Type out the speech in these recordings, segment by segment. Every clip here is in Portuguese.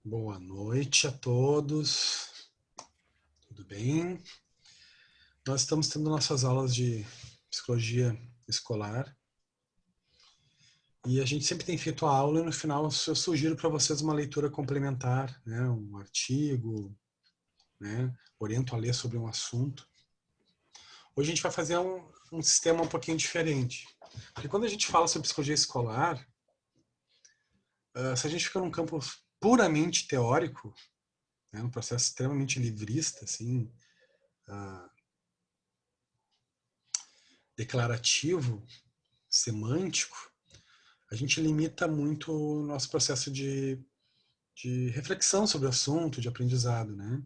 Boa noite a todos, tudo bem? Nós estamos tendo nossas aulas de psicologia escolar e a gente sempre tem feito a aula e no final eu sugiro para vocês uma leitura complementar, né? Um artigo, né? Oriento a ler sobre um assunto. Hoje a gente vai fazer um sistema um pouquinho diferente, porque quando a gente fala sobre psicologia escolar, se a gente fica num campo puramente teórico, né? Um processo extremamente livrista, assim, declarativo, semântico, a gente limita muito o nosso processo de reflexão sobre o assunto, de aprendizado, né?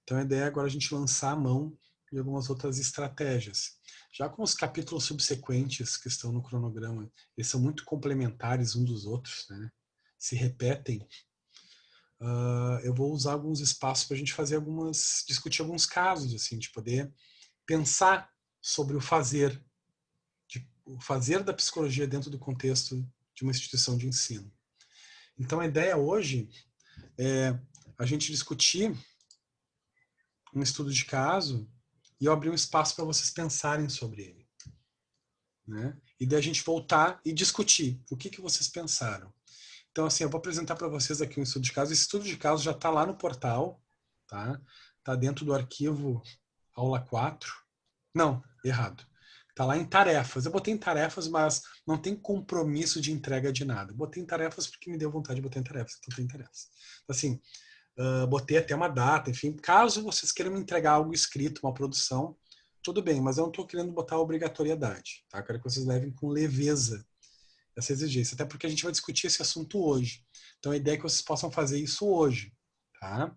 Então a ideia é agora a gente lançar a mão de algumas outras estratégias. Já com os capítulos subsequentes que estão no cronograma, eles são muito complementares uns dos outros, né? Se repetem. Eu vou usar alguns espaços para a gente fazer discutir alguns casos, assim, de poder pensar sobre o fazer da psicologia dentro do contexto de uma instituição de ensino. Então a ideia hoje é a gente discutir um estudo de caso e eu abrir um espaço para vocês pensarem sobre ele, né? E daí a gente voltar e discutir o que vocês pensaram. Então, assim, eu vou apresentar para vocês aqui um estudo de caso. Esse estudo de caso já está lá no portal, tá? Está dentro do arquivo aula 4. Não, errado. Está lá em tarefas. Eu botei em tarefas, mas não tem compromisso de entrega de nada. Eu botei em tarefas porque me deu vontade de botar em tarefas. Então tem tarefas. Assim, botei até uma data, enfim. Caso vocês queiram me entregar algo escrito, uma produção, tudo bem, mas eu não estou querendo botar obrigatoriedade. Tá? Quero que vocês levem com leveza essa exigência. Até porque a gente vai discutir esse assunto hoje. Então a ideia é que vocês possam fazer isso hoje. Tá?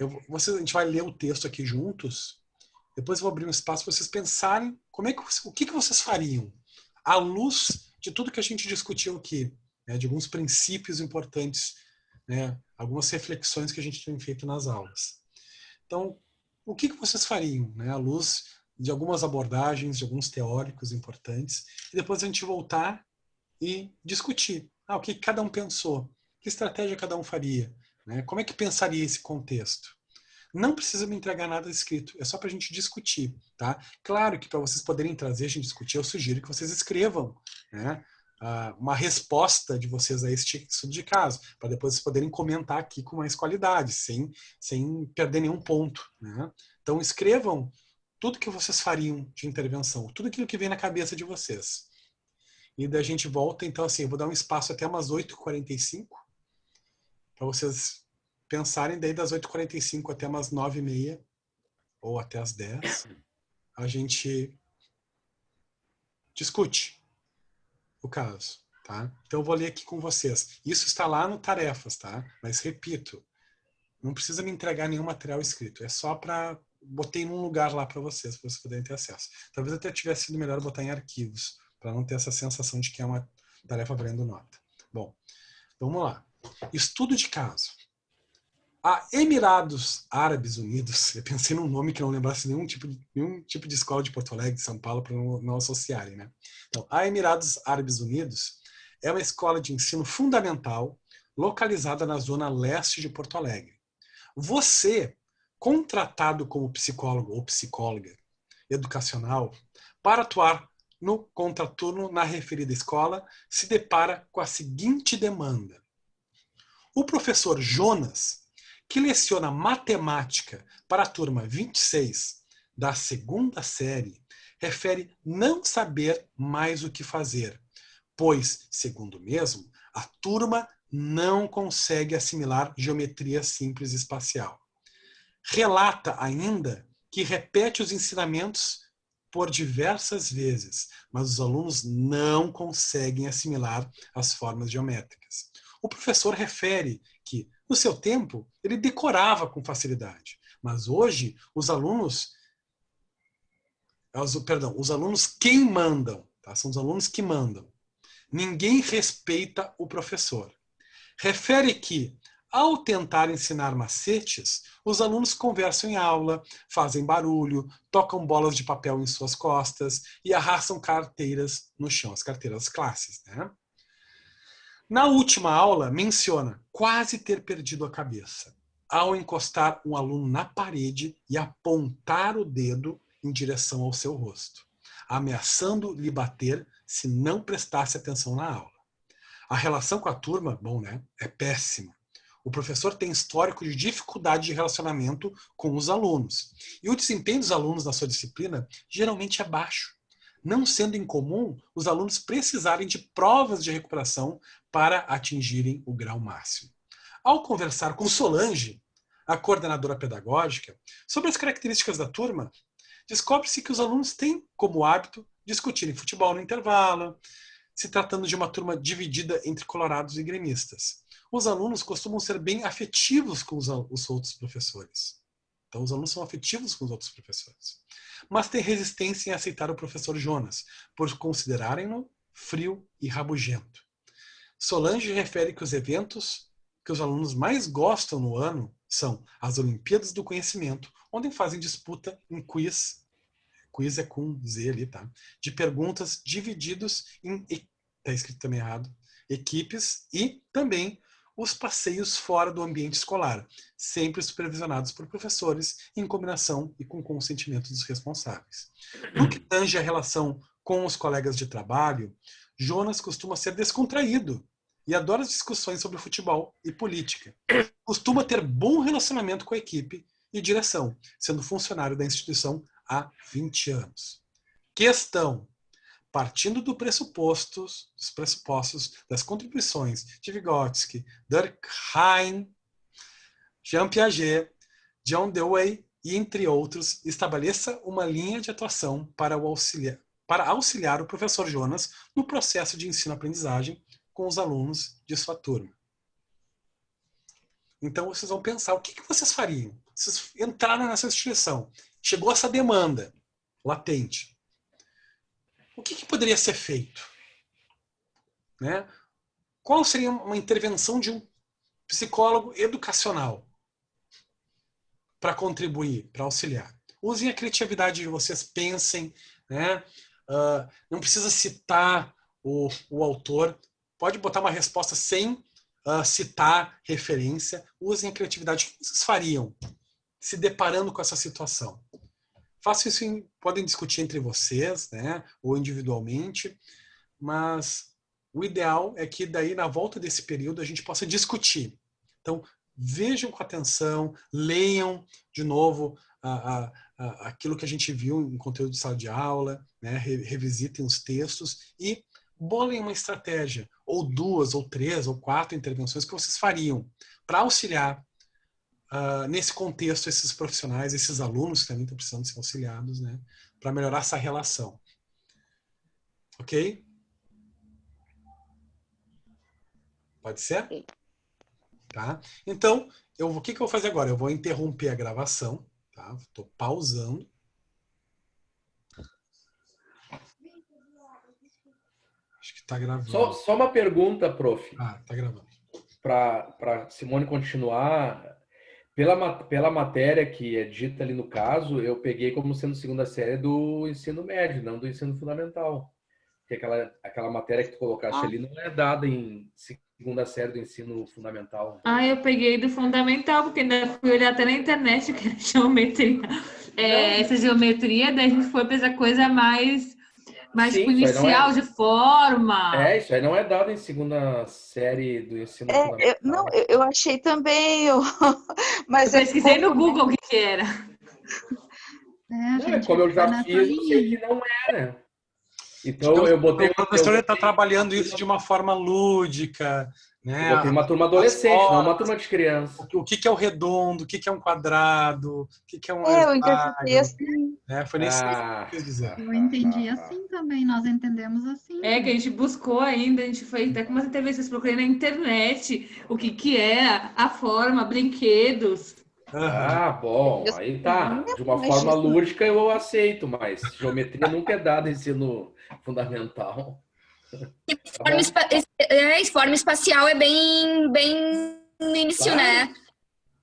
A gente vai ler o texto aqui juntos. Depois eu vou abrir um espaço para vocês pensarem o que vocês fariam à luz de tudo que a gente discutiu aqui, né, de alguns princípios importantes, né, algumas reflexões que a gente tem feito nas aulas. Então, o que vocês fariam, né, à luz de algumas abordagens, de alguns teóricos importantes, e depois a gente voltar e discutir o que cada um pensou, que estratégia cada um faria, né, como é que pensaria esse contexto. Não precisa me entregar nada escrito, é só para a gente discutir, tá? Claro que para vocês poderem trazer a gente discutir, eu sugiro que vocês escrevam, né, uma resposta de vocês a este estudo de caso, para depois vocês poderem comentar aqui com mais qualidade, sem perder nenhum ponto, né? Então escrevam tudo que vocês fariam de intervenção, tudo aquilo que vem na cabeça de vocês. E daí a gente volta, então assim, eu vou dar um espaço até umas 8h45 para vocês pensarem, daí das 8h45 até umas 9h30 ou até as 10, a gente discute o caso, tá? Então eu vou ler aqui com vocês. Isso está lá no tarefas, tá? Mas repito, não precisa me entregar nenhum material escrito, é só para botei num lugar lá para vocês poderem ter acesso. Talvez até tivesse sido melhor botar em arquivos, para não ter essa sensação de que é uma tarefa valendo nota. Bom, vamos lá. Estudo de caso. A Emirados Árabes Unidos, eu pensei num nome que não lembrasse nenhum tipo de escola de Porto Alegre, de São Paulo, para não associarem, né? Então, a Emirados Árabes Unidos é uma escola de ensino fundamental localizada na zona leste de Porto Alegre. Você, contratado como psicólogo ou psicóloga educacional para atuar no contraturno na referida escola, se depara com a seguinte demanda. O professor Jonas, que leciona matemática para a turma 26 da segunda série, refere não saber mais o que fazer, pois, segundo mesmo, a turma não consegue assimilar geometria simples espacial. Relata ainda que repete os ensinamentos por diversas vezes, mas os alunos não conseguem assimilar as formas geométricas. O professor refere que, no seu tempo, ele decorava com facilidade, mas hoje os alunos quem mandam, tá? São os alunos que mandam. Ninguém respeita o professor. Refere que, ao tentar ensinar macetes, os alunos conversam em aula, fazem barulho, tocam bolas de papel em suas costas e arrastam carteiras no chão, as carteiras classes, né? Na última aula, menciona quase ter perdido a cabeça ao encostar um aluno na parede e apontar o dedo em direção ao seu rosto, ameaçando lhe bater se não prestasse atenção na aula. A relação com a turma, bom, né, é péssima. O professor tem histórico de dificuldade de relacionamento com os alunos. E o desempenho dos alunos na sua disciplina geralmente é baixo, não sendo incomum os alunos precisarem de provas de recuperação para atingirem o grau máximo. Ao conversar com Solange, a coordenadora pedagógica, sobre as características da turma, descobre-se que os alunos têm como hábito discutirem futebol no intervalo, se tratando de uma turma dividida entre colorados e gremistas. Os alunos costumam ser bem afetivos com os outros professores. Então, os alunos são afetivos com os outros professores. Mas têm resistência em aceitar o professor Jonas, por considerarem-no frio e rabugento. Solange refere que os eventos que os alunos mais gostam no ano são as Olimpíadas do Conhecimento, onde fazem disputa em quiz é com Z ali, tá? De perguntas divididos em, tá escrito também errado, equipes, e também os passeios fora do ambiente escolar, sempre supervisionados por professores, em combinação e com consentimento dos responsáveis. No que tange a relação com os colegas de trabalho, Jonas costuma ser descontraído e adora as discussões sobre futebol e política. Costuma ter bom relacionamento com a equipe e direção, sendo funcionário da instituição há 20 anos. Questão. Partindo dos pressupostos das contribuições de Vygotsky, Durkheim, Jean Piaget, John Dewey e entre outros, estabeleça uma linha de atuação para auxiliar o professor Jonas no processo de ensino-aprendizagem com os alunos de sua turma. Então vocês vão pensar, o que vocês fariam? Vocês entraram nessa instituição, chegou essa demanda latente. O que poderia ser feito? Né? Qual seria uma intervenção de um psicólogo educacional para contribuir, para auxiliar? Usem a criatividade de vocês, pensem, né? Não precisa citar o autor, pode botar uma resposta sem citar referência, usem a criatividade. O que vocês fariam se deparando com essa situação? Façam isso, podem discutir entre vocês, né, ou individualmente, mas o ideal é que daí, na volta desse período, a gente possa discutir. Então, vejam com atenção, leiam de novo aquilo que a gente viu em conteúdo de sala de aula, né, revisitem os textos e bolem uma estratégia, ou 2, ou 3, ou 4 intervenções que vocês fariam para auxiliar nesse contexto, esses profissionais, esses alunos que também estão precisando ser auxiliados, né, para melhorar essa relação. Ok? Pode ser? Okay. Tá? Então, o que eu vou fazer agora? Eu vou interromper a gravação. Tá? Estou pausando. Acho que está gravando. Só uma pergunta, prof. Está gravando. Para Simone continuar... Pela matéria que é dita ali no caso, eu peguei como sendo segunda série do ensino médio, não do ensino fundamental. Porque aquela matéria que tu colocaste ali não é dada em segunda série do ensino fundamental. Eu peguei do fundamental, porque ainda fui olhar até na internet que era geometria. Essa geometria, daí a gente foi para essa coisa mais tipo, inicial, de forma. Isso aí não é dado em segunda série do ensino fundamental. Eu achei também, mas eu pesquisei no Google o que era. Como eu já fiz, eu sei que não era. Então eu botei... O professor está trabalhando isso de uma forma lúdica, né? Eu botei uma turma adolescente, não uma turma de criança. O que é o redondo, o que é um quadrado, o que é um eu interpretei assim. Foi nesse que eu quis dizer. Eu entendi assim também, nós entendemos assim. Que a gente buscou ainda, a gente foi até com umas entrevistas, procurei na internet o que é a forma, brinquedos. Bom, aí tá. De uma forma lúdica eu aceito, mas geometria nunca é dada em ensino fundamental. Forma espacial é bem no início, né?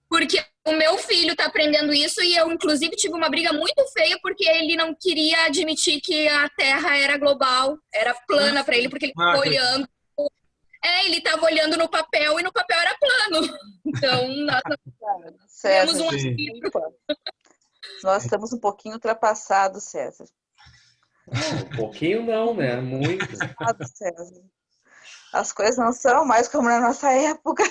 Porque o meu filho tá aprendendo isso e eu, inclusive, tive uma briga muito feia porque ele não queria admitir que a Terra era global, era plana para ele, porque ele ficou olhando. Ele estava olhando no papel e no papel era plano. Então, nós César, temos um desculpa. Nós estamos um pouquinho ultrapassados, César. Não, um pouquinho não, né? Muito. César. As coisas não são mais como na nossa época.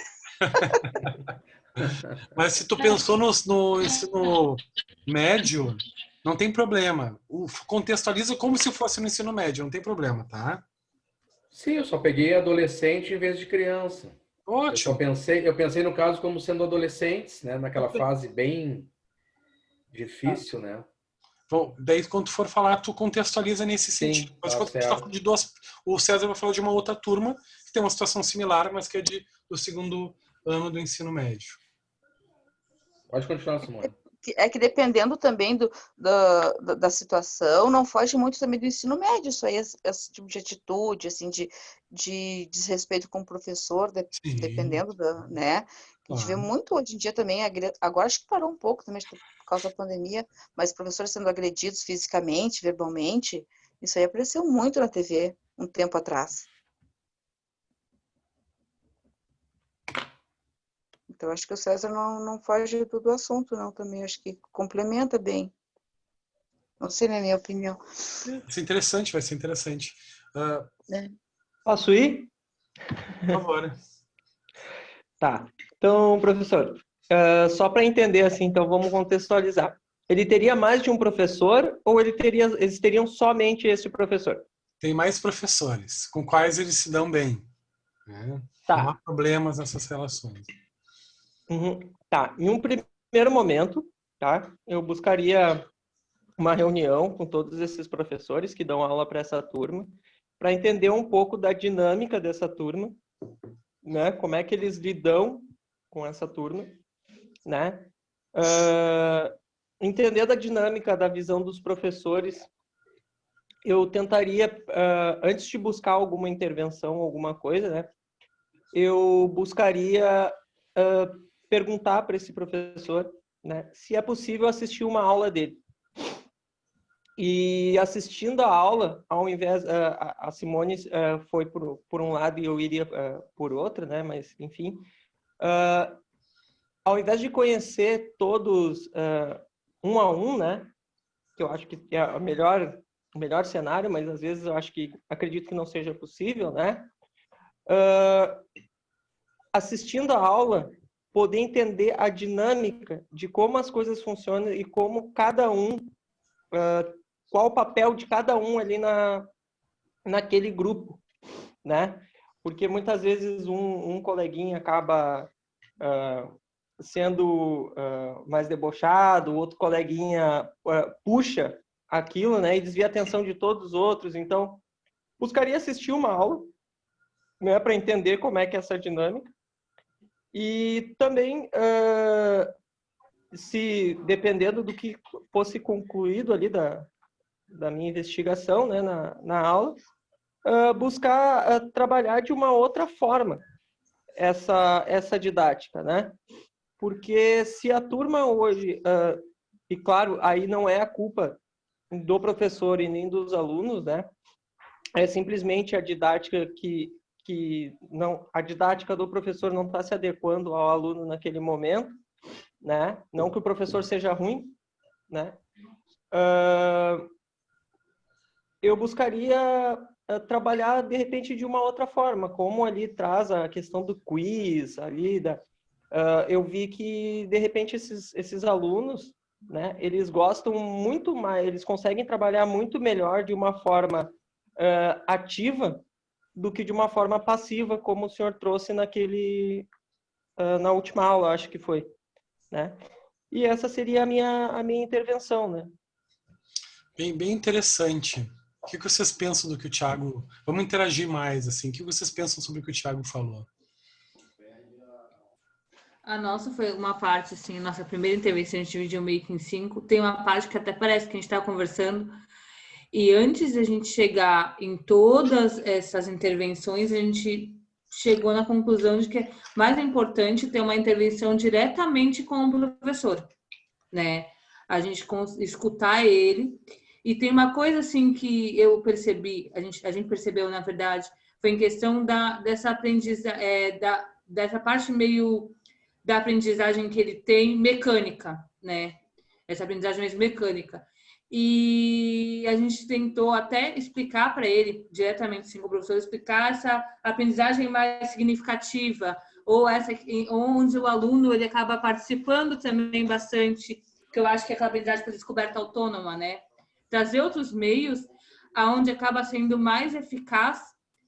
Mas se tu pensou no ensino médio, não tem problema. Contextualiza como se fosse no ensino médio, não tem problema, tá? Sim, eu só peguei adolescente em vez de criança. Ótimo. Eu pensei no caso como sendo adolescentes, né? Naquela fase bem difícil, né? Bom, daí quando tu for falar, tu contextualiza nesse Sim, sentido. Mas tá quando tu tá certo. falando de o César vai falar de uma outra turma que tem uma situação similar, mas que é do segundo ano do ensino médio. Pode continuar, Simone. É que dependendo também da situação, não foge muito também do ensino médio, isso aí, esse tipo de atitude, assim, de desrespeito com o professor, dependendo né? A gente vê muito hoje em dia também, agora acho que parou um pouco também por causa da pandemia, mas professores sendo agredidos fisicamente, verbalmente, isso aí apareceu muito na TV um tempo atrás. Então, acho que o César não foge do assunto, não, também. Acho que complementa bem. Não sei, na minha opinião. Vai ser interessante, vai ser interessante. Posso ir? Por favor. Tá. Então, professor, só para entender, assim, então vamos contextualizar. Ele teria mais de um professor ou eles teriam somente esse professor? Tem mais professores com quais eles se dão bem. Né? Tá. Não há problemas nessas relações. Tá. Em um primeiro momento, tá? Eu buscaria uma reunião com todos esses professores que dão aula para essa turma, para entender um pouco da dinâmica dessa turma, né? Como é que eles lidam com essa turma, né? Entender da dinâmica, da visão dos professores. Eu tentaria, antes de buscar alguma intervenção, alguma coisa, né? Eu buscaria perguntar para esse professor, né, se é possível assistir uma aula dele. E assistindo a aula, ao invés a Simone foi por um lado e eu iria por outro, né? Mas enfim, ao invés de conhecer todos um a um, né? Que eu acho que é o melhor cenário, mas às vezes eu acredito que não seja possível, né? Assistindo a aula, poder entender a dinâmica de como as coisas funcionam e como cada um, qual o papel de cada um ali naquele grupo, né? Porque muitas vezes um coleguinha acaba sendo mais debochado, o outro coleguinha puxa aquilo, né? E desvia a atenção de todos os outros. Então, buscaria assistir uma aula, né? Para entender como é que é essa dinâmica. E também, se dependendo do que fosse concluído ali da minha investigação, né, na aula, buscar trabalhar de uma outra forma essa didática, né? Porque se a turma hoje, e claro, aí não é a culpa do professor e nem dos alunos, né? É simplesmente a didática a didática do professor não está se adequando ao aluno naquele momento, né? Não que o professor seja ruim, né? Eu buscaria trabalhar de repente de uma outra forma, como ali traz a questão do quiz, ali eu vi que de repente esses alunos, né? Eles gostam muito mais, eles conseguem trabalhar muito melhor de uma forma ativa do que de uma forma passiva, como o senhor trouxe na última aula, acho que foi, né? E essa seria a minha intervenção, né? Bem interessante. O que vocês pensam do que o Thiago... Vamos interagir mais, assim. O que vocês pensam sobre o que o Thiago falou? A nossa foi uma parte, assim, nossa primeira entrevista, a gente dividiu meio que em 5. Tem uma parte que até parece que a gente estava conversando. E antes da gente chegar em todas essas intervenções, a gente chegou na conclusão de que é mais importante ter uma intervenção diretamente com o professor, né? A gente escutar ele. E tem uma coisa, assim, que eu percebi, a gente percebeu, na verdade, foi em questão dessa aprendizagem, dessa parte meio da aprendizagem que ele tem mecânica, né? Essa aprendizagem mais mecânica. E a gente tentou até explicar para ele, diretamente assim, com o professor, explicar essa aprendizagem mais significativa, ou essa onde o aluno ele acaba participando também bastante, que eu acho que é aquela aprendizagem para descoberta autônoma, né? Trazer outros meios aonde acaba sendo mais eficaz,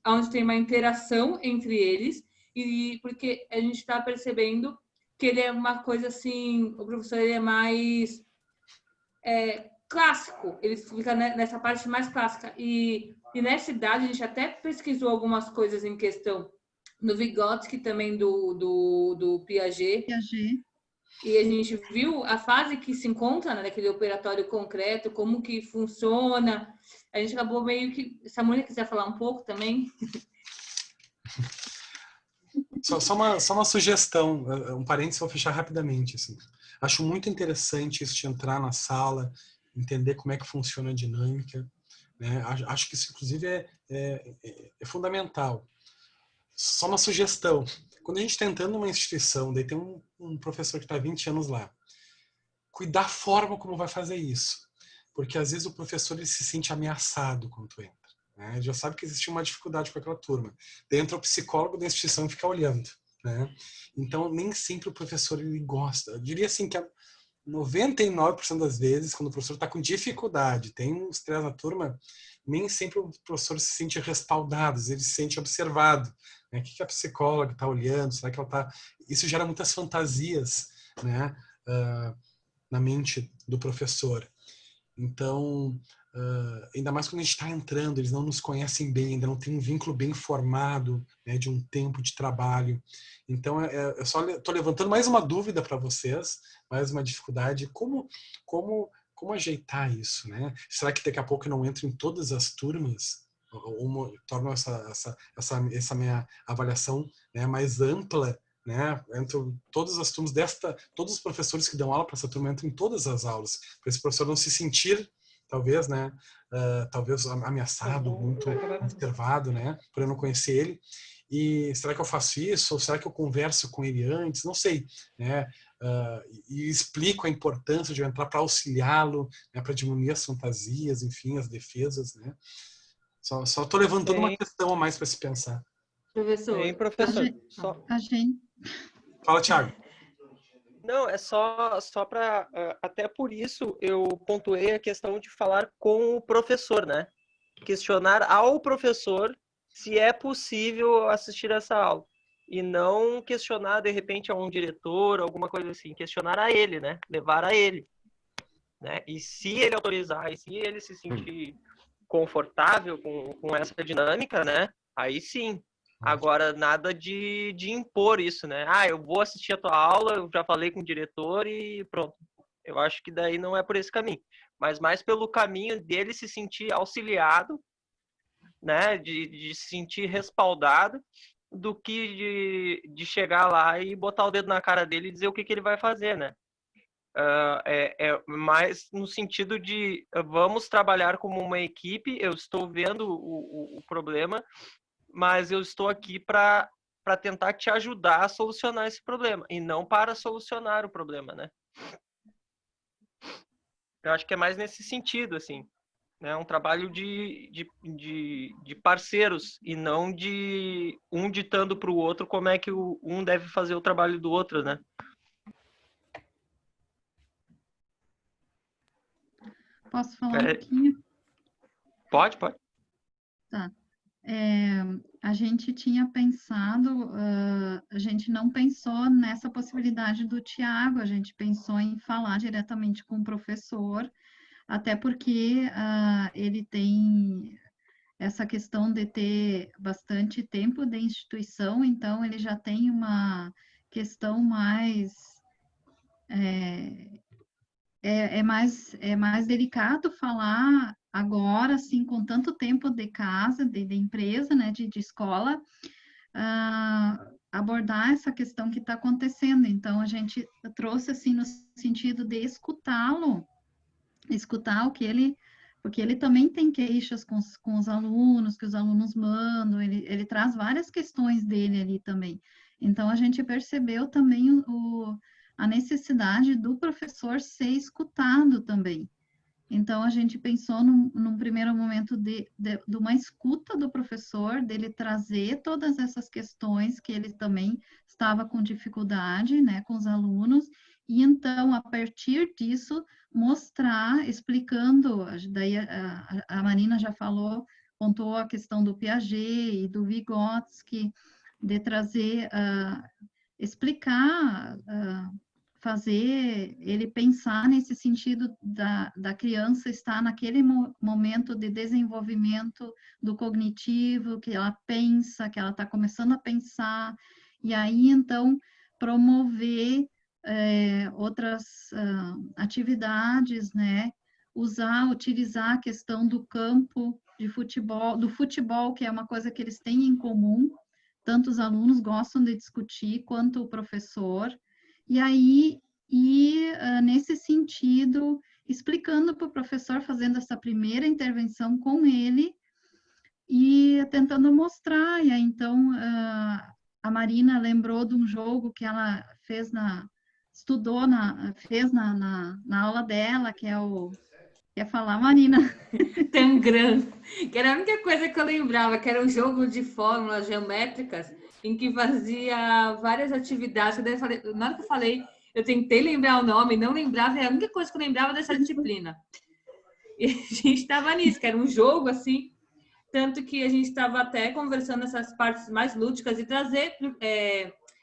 aonde tem uma interação entre eles, e porque a gente está percebendo que ele é uma coisa assim, o professor ele é mais clássico, ele fica nessa parte mais clássica. E nessa idade, a gente até pesquisou algumas coisas em questão do Vygotsky, também do Piaget. E a gente viu a fase que se encontra, né, naquele operatório concreto, como que funciona. A gente acabou meio que... Se a Mônica quiser falar um pouco também. Só uma sugestão, um parênteses, vou fechar rapidamente. Assim. Acho muito interessante isso de entrar na sala, entender como é que funciona a dinâmica. Né? Acho que isso, inclusive, é fundamental. Só uma sugestão. Quando a gente está entrando numa instituição, daí tem um professor que está há 20 anos lá, cuidar a forma como vai fazer isso. Porque, às vezes, o professor ele se sente ameaçado quando tu entra. Né? Já sabe que existe uma dificuldade com aquela turma. Daí entra o psicólogo da instituição e fica olhando. Né? Então, nem sempre o professor ele gosta. Eu diria assim que 99% das vezes, quando o professor está com dificuldade, tem um estresse na turma, nem sempre o professor se sente respaldado, ele se sente observado. Né? O que a psicóloga está olhando? Será que ela está... Isso gera muitas fantasias, né? Na mente do professor. Então, ainda mais quando a gente está entrando, eles não nos conhecem bem, ainda não tem um vínculo bem formado, né, de um tempo de trabalho. Então, eu só estou levantando mais uma dúvida para vocês, mais uma dificuldade. Como ajeitar isso? Né? Será que daqui a pouco eu não entro em todas as turmas? Ou torno essa minha avaliação, né, mais ampla? Né? Entro todas as turmas todos os professores que dão aula para essa turma entram em todas as aulas, para esse professor não se sentir talvez, né, talvez ameaçado, muito observado, né, por eu não conhecer ele. E será que eu faço isso? Ou será que eu converso com ele antes? Não sei, né? E explico a importância de eu entrar para auxiliá-lo, né, para diminuir as fantasias, enfim, as defesas, né? Só estou levantando uma questão a mais para se pensar. Professor. Professor. A gente... Fala, Thiago. Não, é só para... Até por isso eu pontuei a questão de falar com o professor, né? Questionar ao professor se é possível assistir essa aula. E não questionar, de repente, a um diretor, alguma coisa assim. Questionar a ele, né? Levar a ele. Né? E se ele autorizar, e se ele se sentir confortável com essa dinâmica, né? Aí sim. Agora, nada de impor isso, né? Eu vou assistir a tua aula, eu já falei com o diretor e pronto. Eu acho que daí não é por esse caminho. Mas mais pelo caminho dele se sentir auxiliado, né? De se sentir respaldado, do que de chegar lá e botar o dedo na cara dele e dizer o que ele vai fazer, né? É mais no sentido de vamos trabalhar como uma equipe, eu estou vendo o problema, mas eu estou aqui para tentar te ajudar a solucionar esse problema, e não para solucionar o problema, né? Eu acho que é mais nesse sentido, assim. É um trabalho de parceiros, e não de um ditando para o outro como é que um deve fazer o trabalho do outro, né? Posso falar um pouquinho? Pode. Tá. A gente tinha pensado, a gente não pensou nessa possibilidade do Tiago, a gente pensou em falar diretamente com o professor, até porque ele tem essa questão de ter bastante tempo de instituição, então ele já tem uma questão mais... É mais delicado falar agora, assim, com tanto tempo de casa, de empresa, né, de escola, abordar essa questão que está acontecendo. Então, a gente trouxe, assim, no sentido de escutá-lo, escutar o que ele... Porque ele também tem queixas com os alunos, que os alunos mandam, ele traz várias questões dele ali também. Então, a gente percebeu também a necessidade do professor ser escutado também. Então, a gente pensou num primeiro momento de uma escuta do professor, dele trazer todas essas questões que ele também estava com dificuldade, né, com os alunos, e então, a partir disso, mostrar, explicando, daí a Marina já falou, pontuou a questão do Piaget e do Vygotsky, de trazer, explicar, fazer ele pensar nesse sentido da criança estar naquele momento de desenvolvimento do cognitivo, que ela pensa, que ela está começando a pensar, e aí, então, promover outras atividades, né? Utilizar a questão do campo de futebol, do futebol, que é uma coisa que eles têm em comum, tanto os alunos gostam de discutir, quanto o professor, e aí, nesse sentido, explicando para o professor, fazendo essa primeira intervenção com ele, e tentando mostrar, e aí, então, a Marina lembrou de um jogo que ela fez fez na aula dela, que é o... Quer falar, Marina? Tangram, que era a única coisa que eu lembrava, que era um jogo de fórmulas geométricas em que fazia várias atividades. Na hora que eu falei, eu tentei lembrar o nome, não lembrava, é a única coisa que eu lembrava dessa disciplina. E a gente estava nisso, que era um jogo assim, tanto que a gente estava até conversando essas partes mais lúdicas e trazer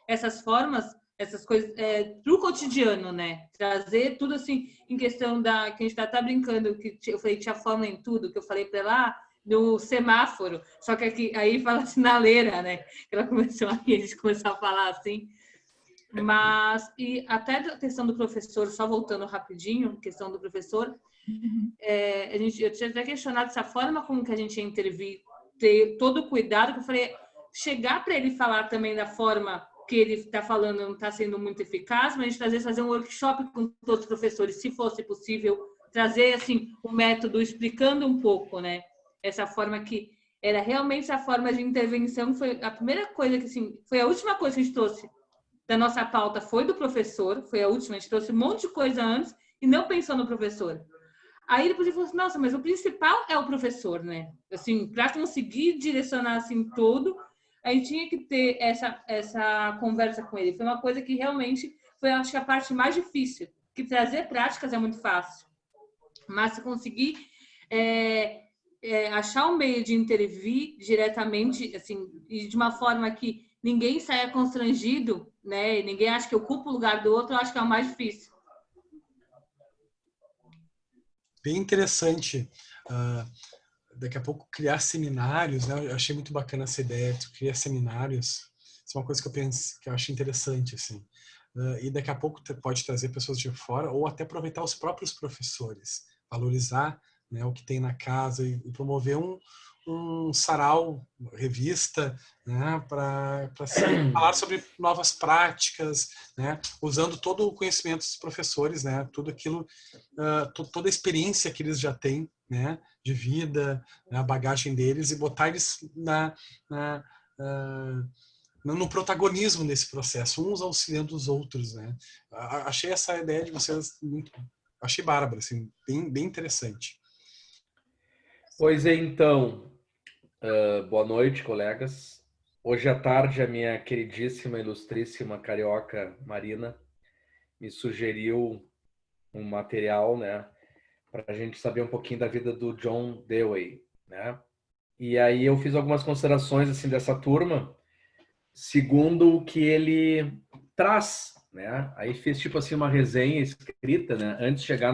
essas formas, essas coisas para o cotidiano, né? Trazer tudo assim em questão que a gente tá brincando, que eu falei tinha fórmula em tudo, que eu falei para lá no semáforo, só que aqui, aí fala sinaleira, né? Ela começou a gente começou a falar assim. Mas, e até a questão do professor, só voltando rapidinho, questão do professor, eu tinha até questionado essa forma como que a gente ia intervir, ter todo o cuidado, que eu falei, chegar para ele falar também da forma que ele está falando não está sendo muito eficaz, mas a gente às vezes fazer um workshop com todos os professores, se fosse possível, trazer assim o método explicando um pouco, né? Essa forma que era realmente a forma de intervenção, foi a primeira coisa que assim, foi a última coisa que a gente trouxe da nossa pauta, foi do professor, foi a última, a gente trouxe um monte de coisa antes e não pensou no professor. Aí depois ele falou assim, nossa, mas o principal é o professor, né? Assim, para conseguir direcionar assim tudo, a gente tinha que ter essa conversa com ele. Foi uma coisa que realmente foi, acho que, a parte mais difícil. Que trazer práticas é muito fácil. Mas se conseguir achar um meio de intervir diretamente, assim, e de uma forma que ninguém saia constrangido, né? Ninguém acha que ocupa o lugar do outro, eu acho que é o mais difícil. Bem interessante. Daqui a pouco criar seminários, né? Eu achei muito bacana essa ideia de criar seminários. Isso é uma coisa que eu penso, que eu acho interessante, assim. E daqui a pouco pode trazer pessoas de fora ou até aproveitar os próprios professores, valorizar, né, o que tem na casa e promover um sarau, revista, né, para falar sobre novas práticas, né, usando todo o conhecimento dos professores, né, tudo aquilo, toda a experiência que eles já têm, né, de vida, né, a bagagem deles, e botar eles no protagonismo desse processo, uns auxiliando os outros, né. Achei essa ideia de vocês achei bárbara, assim, bem interessante. Pois é, então, boa noite, colegas. Hoje à tarde, a minha queridíssima, ilustríssima carioca Marina me sugeriu um material, né, para a gente saber um pouquinho da vida do John Dewey, né? E aí eu fiz algumas considerações assim dessa turma, segundo o que ele traz, né? Aí fiz tipo assim uma resenha escrita, né, antes de chegar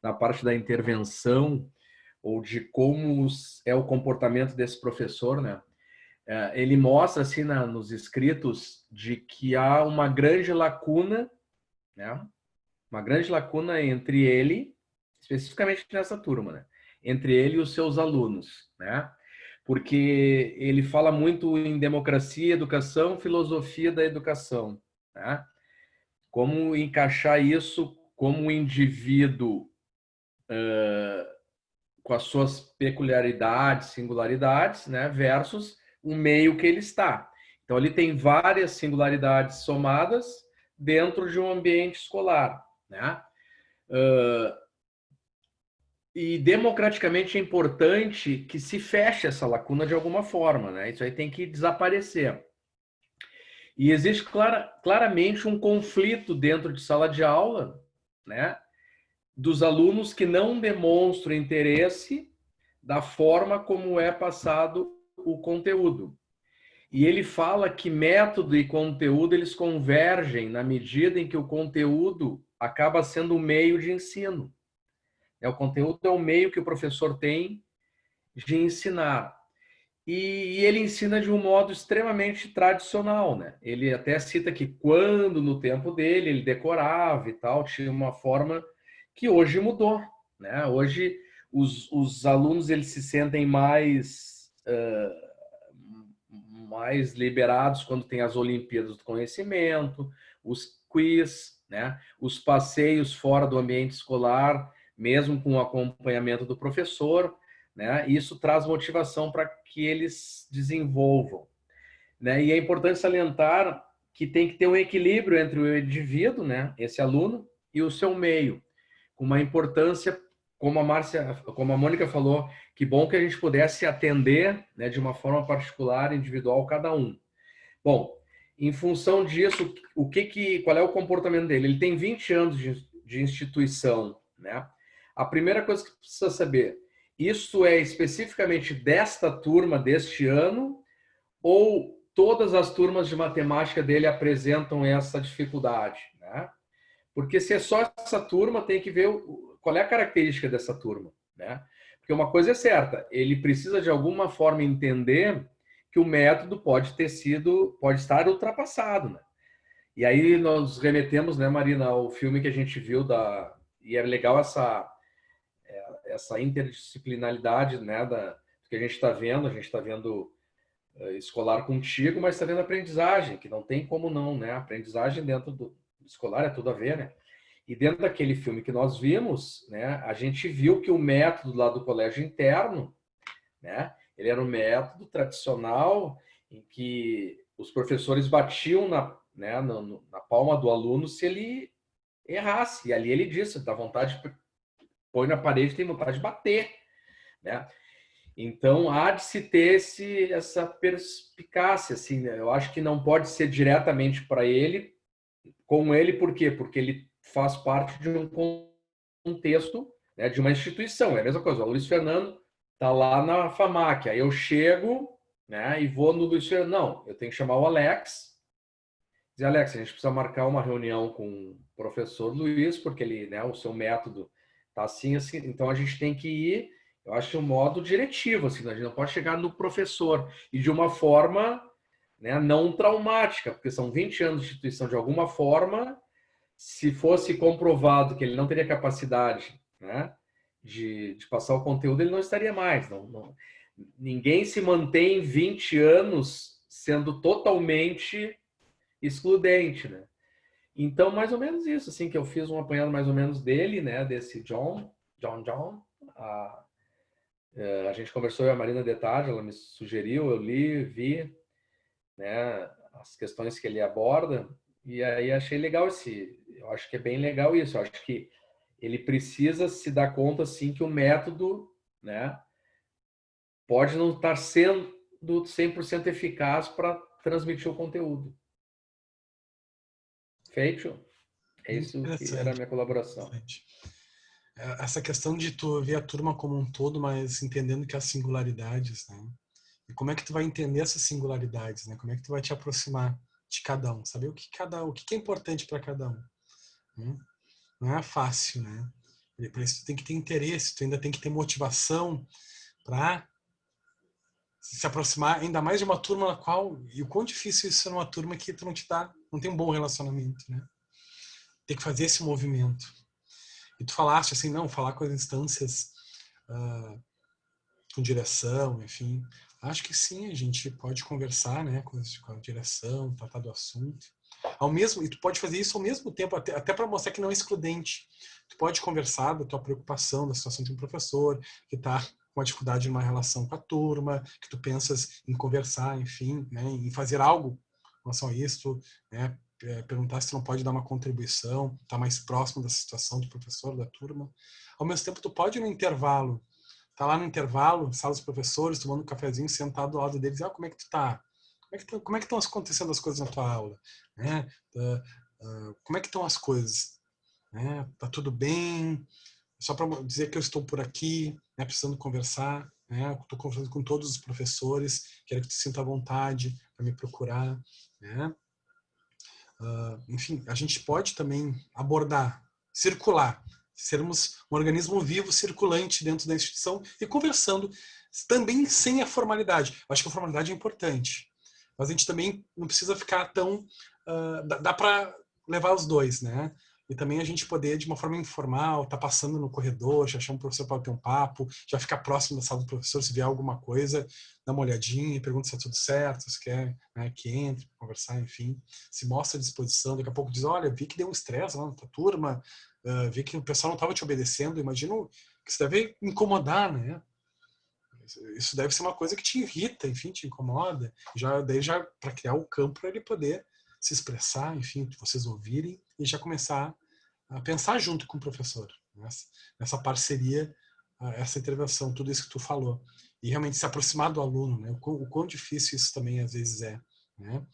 na parte da intervenção ou de como é o comportamento desse professor, né? Ele mostra assim nos escritos de que há uma grande lacuna, né? Uma grande lacuna entre ele, especificamente nessa turma, né? Entre ele e os seus alunos, né? Porque ele fala muito em democracia, educação, filosofia da educação, né? Como encaixar isso como um indivíduo com as suas peculiaridades, singularidades, né, versus o meio que ele está. Então, ali tem várias singularidades somadas dentro de um ambiente escolar, né? E democraticamente é importante que se feche essa lacuna de alguma forma, né? Isso aí tem que desaparecer. E existe claramente um conflito dentro de sala de aula, né? Dos alunos que não demonstram interesse da forma como é passado o conteúdo. E ele fala que método e conteúdo eles convergem na medida em que o conteúdo acaba sendo um meio de ensino. O conteúdo é o meio que o professor tem de ensinar. E ele ensina de um modo extremamente tradicional, né? Ele até cita que quando, no tempo dele, ele decorava e tal, tinha uma forma que hoje mudou, né? Hoje, os alunos eles se sentem mais liberados quando tem as Olimpíadas do Conhecimento, os quiz, né? Os passeios fora do ambiente escolar, mesmo com o acompanhamento do professor, né? Isso traz motivação para que eles desenvolvam, né? E é importante salientar que tem que ter um equilíbrio entre o indivíduo, né? Esse aluno, e o seu meio, com uma importância, como a Mônica falou, que bom que a gente pudesse atender, né, de uma forma particular, individual, cada um. Bom, em função disso, qual é o comportamento dele? Ele tem 20 anos de instituição, né? A primeira coisa que precisa saber, isso é especificamente desta turma deste ano ou todas as turmas de matemática dele apresentam essa dificuldade, né? Porque se é só essa turma, tem que ver qual é a característica dessa turma, né? Porque uma coisa é certa, ele precisa de alguma forma entender que o método pode estar ultrapassado, né? E aí nós remetemos, né, Marina, ao filme que a gente viu e é legal essa interdisciplinaridade, né, que a gente está vendo escolar contigo, mas está vendo aprendizagem, que não tem como não, né? Aprendizagem dentro do escolar é tudo a ver, né? E dentro daquele filme que nós vimos, né, a gente viu que o método lá do colégio interno, né, ele era um método tradicional em que os professores batiam na palma do aluno se ele errasse. E ali ele disse, dá vontade, põe na parede, tem vontade de bater, né? Então, há de se ter essa perspicácia, assim, né? Eu acho que não pode ser diretamente para ele, com ele, por quê? Porque ele faz parte de um contexto, né, de uma instituição. É a mesma coisa, o Luiz Fernando está lá na FAMAC, aí eu chego, né, e vou no Luiz Fernando. Não, eu tenho que chamar o Alex, dizer, Alex, a gente precisa marcar uma reunião com o professor Luiz, porque ele, né, o seu método está assim, assim, então a gente tem que ir, eu acho, um modo diretivo, assim, a gente não pode chegar no professor, e de uma forma, né, não traumática, porque são 20 anos de instituição, de alguma forma, se fosse comprovado que ele não teria capacidade, né, de passar o conteúdo, ele não estaria mais. Ninguém se mantém 20 anos sendo totalmente excludente, né? Então, mais ou menos isso, assim, que eu fiz um apanhado mais ou menos dele, né, desse John. A gente conversou, a Marina de tarde, ela me sugeriu, eu li, vi, né, as questões que ele aborda, e aí achei legal eu acho que é bem legal isso, eu acho que ele precisa se dar conta, assim, que o método, né, pode não estar sendo 100% eficaz para transmitir o conteúdo. Feito? É isso que era a minha colaboração. Essa questão de tu ver a turma como um todo, mas entendendo que há singularidades, né? E como é que tu vai entender essas singularidades, né? Como é que tu vai te aproximar de cada um, saber o que é importante para cada um, né? Não é fácil, né? Por isso tu tem que ter interesse, tu ainda tem que ter motivação para se aproximar ainda mais de uma turma na qual, e o quão difícil isso é numa turma que tu não tem um bom relacionamento, né? Tem que fazer esse movimento. E tu falaste assim, não, falar com as instâncias, com direção, enfim. Acho que sim, a gente pode conversar, né, com a direção, tratar do assunto. E tu pode fazer isso ao mesmo tempo, até para mostrar que não é excludente. Tu pode conversar da tua preocupação, da situação de um professor que está uma dificuldade numa relação com a turma, que tu pensas em conversar, enfim, né, em fazer algo em relação a isso, né, perguntar se tu não pode dar uma contribuição, estar mais próximo da situação do professor, da turma. Ao mesmo tempo, tu pode no intervalo, tá lá no intervalo, sala dos professores, tomando um cafezinho, sentado ao lado deles, como é que tu tá? Como é que estão acontecendo as coisas na tua aula? Né? Como é que estão as coisas? Né? Tá tudo bem? Só para dizer que eu estou por aqui, né, precisando conversar, né? Estou conversando com todos os professores, quero que tu sinta à vontade para me procurar, né? Enfim, a gente pode também abordar, circular, sermos um organismo vivo, circulante dentro da instituição e conversando, também sem a formalidade. Eu acho que a formalidade é importante, mas a gente também não precisa ficar tão... dá para levar os dois, né? E também a gente poder, de uma forma informal, tá passando no corredor, já achar um professor para ter um papo, já ficar próximo da sala do professor, se vier alguma coisa, dá uma olhadinha, pergunta se está tudo certo, se quer, né, que entre, conversar, enfim. Se mostra à disposição, daqui a pouco diz, olha, vi que deu um estresse lá na tua turma, vi que o pessoal não estava te obedecendo, imagino que isso deve incomodar, né? Isso deve ser uma coisa que te irrita, enfim, te incomoda. Daí já para criar o campo para ele poder se expressar, enfim, vocês ouvirem e já começar a pensar junto com o professor, nessa parceria, essa intervenção, tudo isso que tu falou. E realmente se aproximar do aluno, né? O quão difícil isso também às vezes é, né?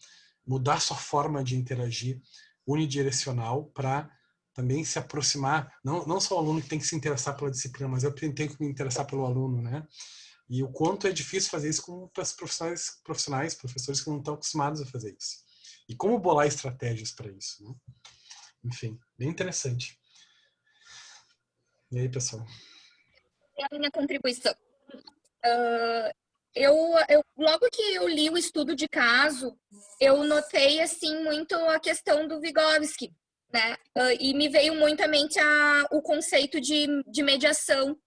Mudar sua forma de interagir unidirecional para também se aproximar, não só o aluno que tem que se interessar pela disciplina, mas eu tenho que me interessar pelo aluno, né? E o quanto é difícil fazer isso com profissionais, professores que não estão acostumados a fazer isso. E como bolar estratégias para isso, né? Enfim, bem interessante. E aí, pessoal? A minha contribuição. Logo que eu li o estudo de caso, eu notei, assim, muito a questão do Vygotsky, né? E me veio muito à mente o conceito de mediação.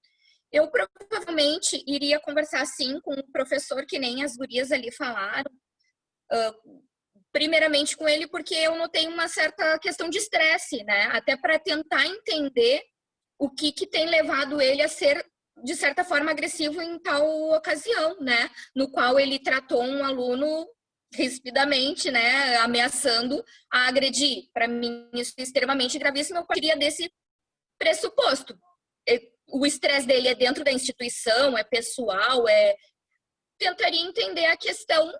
Eu provavelmente iria conversar, sim, com o professor, que nem as gurias ali falaram, primeiramente com ele, porque eu notei uma certa questão de estresse, né? Até para tentar entender o que tem levado ele a ser, de certa forma, agressivo em tal ocasião, né? No qual ele tratou um aluno rispidamente, né? Ameaçando a agredir. Para mim, isso é extremamente gravíssimo. Eu partiria desse pressuposto. O estresse dele é dentro da instituição, é pessoal, tentaria entender a questão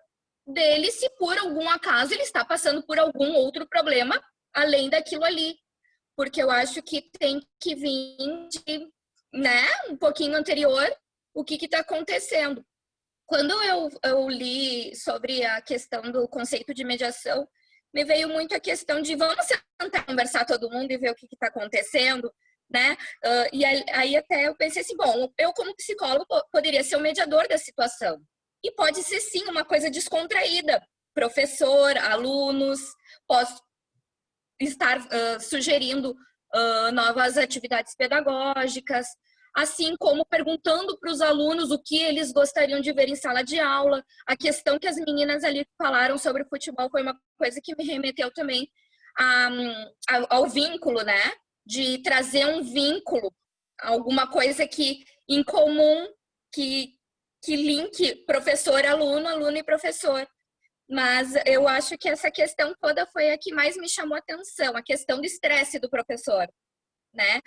dele, se por algum acaso ele está passando por algum outro problema além daquilo ali, porque eu acho que tem que vir de, né, um pouquinho anterior o que está acontecendo. Quando eu li sobre a questão do conceito de mediação, me veio muito a questão de vamos tentar conversar todo mundo e ver o que está acontecendo, né? E aí até eu pensei assim, bom, eu como psicólogo poderia ser o mediador da situação. E pode ser, sim, uma coisa descontraída. Professor, alunos, posso estar sugerindo novas atividades pedagógicas, assim como perguntando para os alunos o que eles gostariam de ver em sala de aula. A questão que as meninas ali falaram sobre futebol foi uma coisa que me remeteu também ao vínculo, né? De trazer um vínculo, alguma coisa que em comum, que linke professor, aluno, aluno e professor. Mas eu acho que essa questão toda foi a que mais me chamou a atenção, a questão do estresse do professor, né?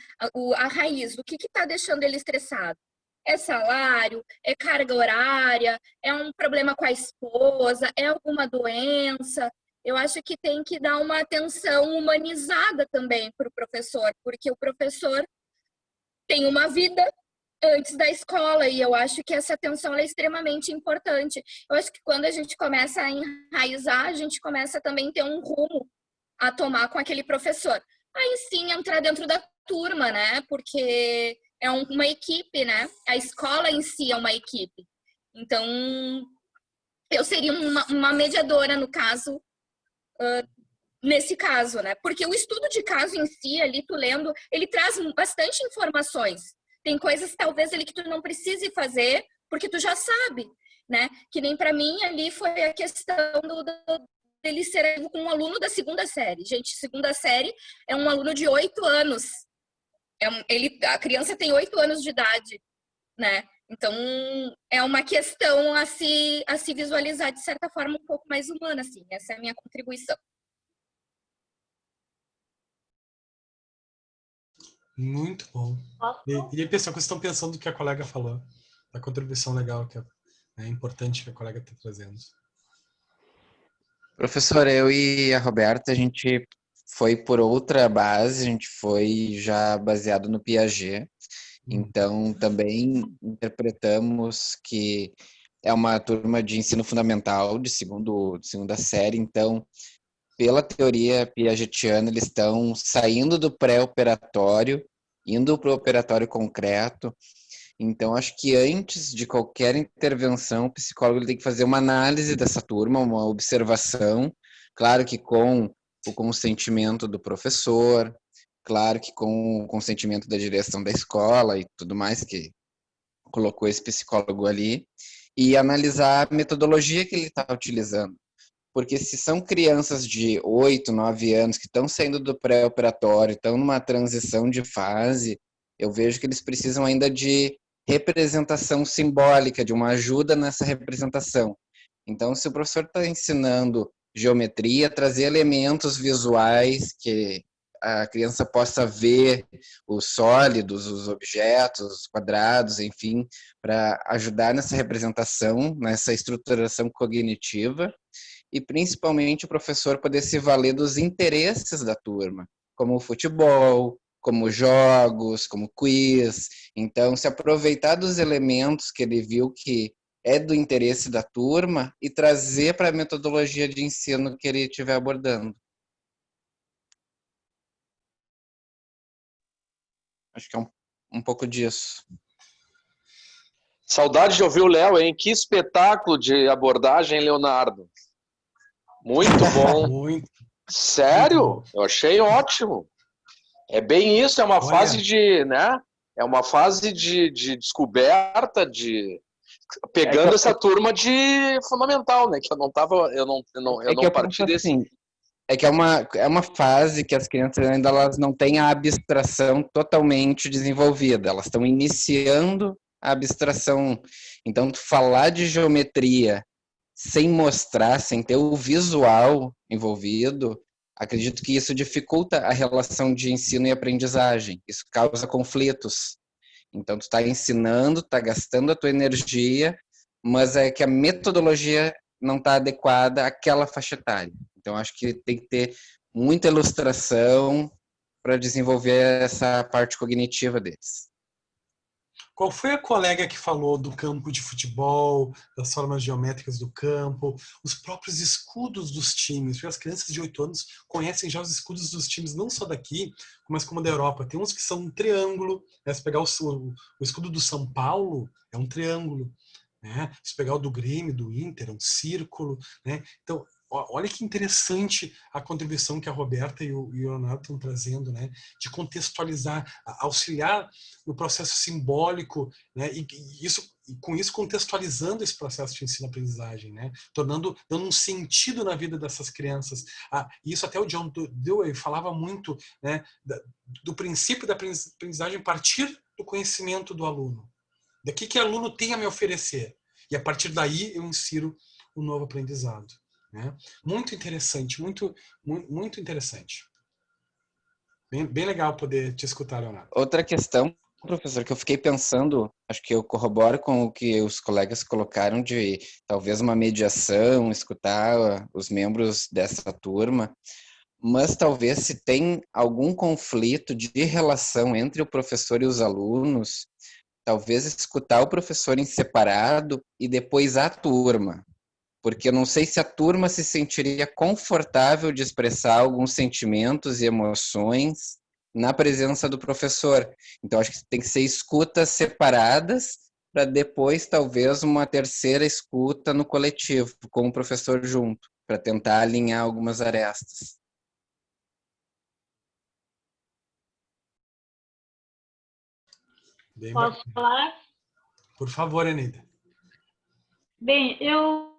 A raiz, o que está deixando ele estressado? É salário? É carga horária? É um problema com a esposa? É alguma doença? Eu acho que tem que dar uma atenção humanizada também para o professor, porque o professor tem uma vida antes da escola, e eu acho que essa atenção é extremamente importante. Eu acho que quando a gente começa a enraizar, a gente começa também a ter um rumo a tomar com aquele professor. Aí sim, entrar dentro da turma, né? Porque é uma equipe, né? A escola em si é uma equipe. Então, eu seria uma mediadora, no caso, nesse caso, né? Porque o estudo de caso em si, ali, tu lendo, ele traz bastante informações. Tem coisas, talvez, ali que tu não precise fazer, porque tu já sabe, né? Que nem para mim, ali, foi a questão dele ser um aluno da segunda série. Gente, segunda série é um aluno de 8 anos. A criança tem 8 anos de idade, né? Então, é uma questão a se visualizar de certa forma um pouco mais humana, assim. Essa é a minha contribuição. Muito bom. E pessoal, que estão pensando do que a colega falou, da contribuição legal que é importante que a colega está trazendo. Professor, eu e a Roberta, a gente foi por outra base, a gente foi já baseado no Piaget. Então, também interpretamos que é uma turma de ensino fundamental, de segunda série. Então, pela teoria piagetiana, eles estão saindo do pré-operatório, indo para o operatório concreto. Então, acho que antes de qualquer intervenção, o psicólogo ele tem que fazer uma análise dessa turma, uma observação, claro que com o consentimento do professor, claro que com o consentimento da direção da escola e tudo mais, que colocou esse psicólogo ali, e analisar a metodologia que ele está utilizando. Porque se são crianças de 8, 9 anos que estão saindo do pré-operatório, estão numa transição de fase, eu vejo que eles precisam ainda de representação simbólica, de uma ajuda nessa representação. Então, se o professor está ensinando geometria, trazer elementos visuais que a criança possa ver os sólidos, os objetos, os quadrados, enfim, para ajudar nessa representação, nessa estruturação cognitiva, e principalmente o professor poder se valer dos interesses da turma, como o futebol, como jogos, como quiz. Então, se aproveitar dos elementos que ele viu que é do interesse da turma e trazer para a metodologia de ensino que ele estiver abordando. Acho que é um pouco disso. Saudade de ouvir o Léo, hein? Que espetáculo de abordagem, Leonardo. Muito bom. Muito. Sério? Eu achei ótimo. É bem isso, é uma fase de, né? É uma fase de descoberta, de pegando essa turma de fundamental, né? Que eu não parti desse. Assim, é que é uma fase que as crianças ainda elas não têm a abstração totalmente desenvolvida, elas estão iniciando a abstração. Então, falar de geometria sem mostrar, sem ter o visual envolvido, acredito que isso dificulta a relação de ensino e aprendizagem. Isso causa conflitos. Então, tu está ensinando, está gastando a tua energia, mas é que a metodologia não está adequada àquela faixa etária. Então, acho que tem que ter muita ilustração para desenvolver essa parte cognitiva deles. Qual foi a colega que falou do campo de futebol, das formas geométricas do campo, os próprios escudos dos times? Porque as crianças de 8 anos conhecem já os escudos dos times, não só daqui, mas como da Europa. Tem uns que são um triângulo, né? Se pegar o escudo do São Paulo, é um triângulo. Né? Se pegar o do Grêmio, do Inter, é um círculo. Né? Então, olha que interessante a contribuição que a Roberta e o Leonardo estão trazendo, né? De contextualizar, auxiliar no processo simbólico, né? E com isso contextualizando esse processo de ensino-aprendizagem, né? Dando um sentido na vida dessas crianças. Isso até o John Dewey falava muito, né? Do princípio da aprendizagem partir do conhecimento do aluno. Daqui que o aluno tem a me oferecer. E a partir daí eu insiro um novo aprendizado. Né? Muito interessante, muito interessante. Bem legal poder te escutar, Leonardo. Outra questão, professor, que eu fiquei pensando, acho que eu corroboro com o que os colegas colocaram de talvez uma mediação, escutar os membros dessa turma, mas talvez se tem algum conflito de relação entre o professor e os alunos, talvez escutar o professor em separado e depois a turma. Porque eu não sei se a turma se sentiria confortável de expressar alguns sentimentos e emoções na presença do professor. Então, acho que tem que ser escutas separadas para depois, talvez, uma terceira escuta no coletivo, com o professor junto, para tentar alinhar algumas arestas. Posso falar? Por favor, Eneida. Bem, eu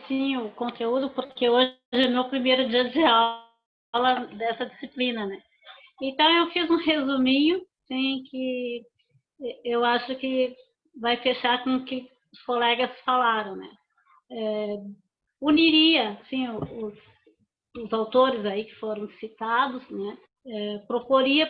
sim o conteúdo, porque hoje é meu primeiro dia de aula dessa disciplina, né? Então, eu fiz um resuminho, sim, que eu acho que vai fechar com o que os colegas falaram, né? Uniria, assim, os autores aí que foram citados, né? Proporia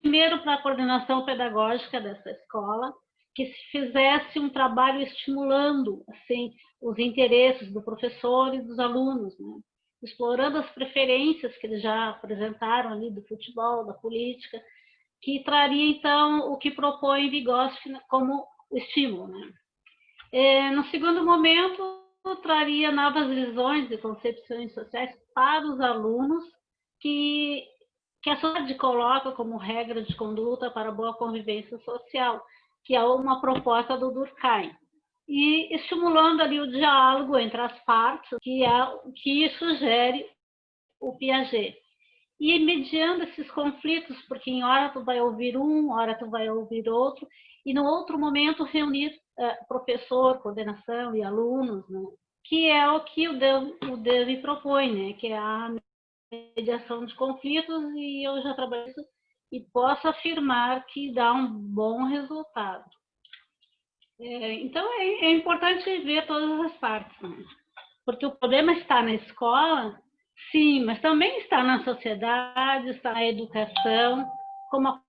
primeiro para a coordenação pedagógica dessa escola que se fizesse um trabalho estimulando, assim, os interesses do professor e dos alunos, né? Explorando as preferências que eles já apresentaram ali do futebol, da política, que traria, então, o que propõe Vygotsky como estímulo, né? No segundo momento, traria novas visões e concepções sociais para os alunos que a sociedade coloca como regra de conduta para a boa convivência social, que é uma proposta do Durkheim. E estimulando ali o diálogo entre as partes, que é o que sugere o Piaget. E mediando esses conflitos, porque em hora tu vai ouvir um, hora tu vai ouvir outro, e no outro momento reunir professor, coordenação e alunos, né? Que é o que o Dewey propõe, né? Que é a mediação de conflitos, e eu já trabalhei isso e posso afirmar que dá um bom resultado. Então, é importante ver todas as partes, né? Porque o problema está na escola, sim, mas também está na sociedade, está na educação. Como a